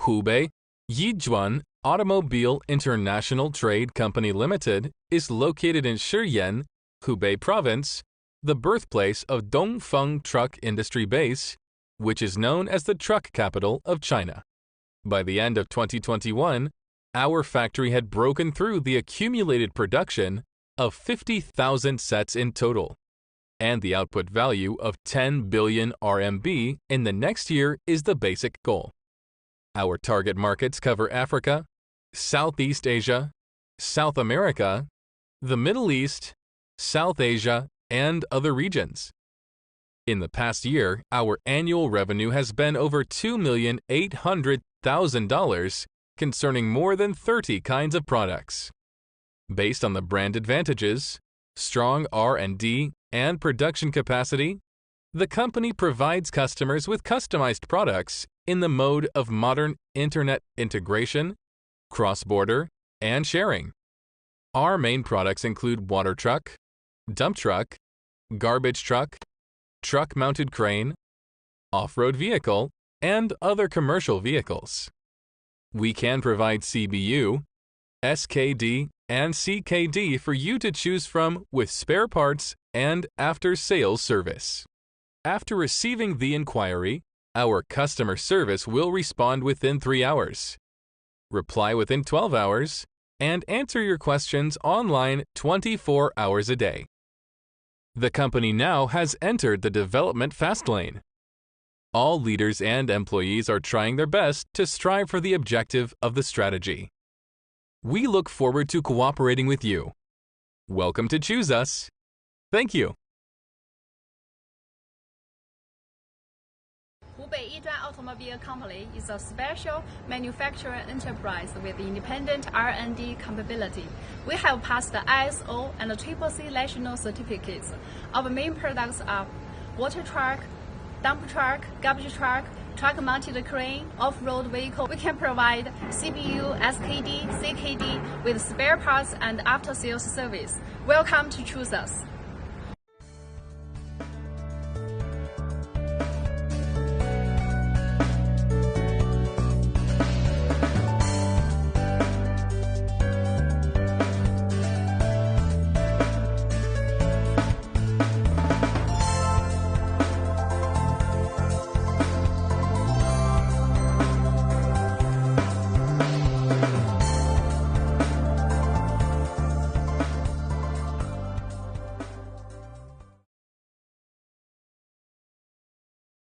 Hubei Yijuan Automobile International Trade Company Limited is located in Shiyan, Hubei Province, the birthplace of Dongfeng Truck Industry Base, which is known as the truck capital of China. By the end of 2021, our factory had broken through the accumulated production of 50,000 sets in total, and the output value of 10 billion RMB in the next year is the basic goal. Our target markets cover Africa, Southeast Asia, South America, the Middle East, South Asia, and other regions. In the past year, our annual revenue has been over $2,800,000 concerning more than 30 kinds of products. Based on the brand advantages, strong R&D, and production capacity, the company provides customers with customized products in the mode of modern internet integration, cross-border, and sharing. Our main products include water truck, dump truck, garbage truck, truck-mounted crane, off-road vehicle, and other commercial vehicles. We can provide CBU, SKD, and CKD for you to choose from with spare parts and after-sales service. After receiving the inquiry, our customer service will respond within 3 hours, reply within 12 hours, and answer your questions online 24 hours a day. The company now has entered the development fast lane. All leaders and employees are trying their best to strive for the objective of the strategy. We look forward to cooperating with you. Welcome to Choose Us. Thank you. Hubei Yijuan Automobile Company is a special manufacturing enterprise with independent R&D capability. We have passed the ISO and CCC national certificates. Our main products are water truck, dump truck, garbage truck, truck-mounted crane, off-road vehicle. We can provide CBU, SKD, CKD with spare parts and after-sales service. Welcome to Choose Us.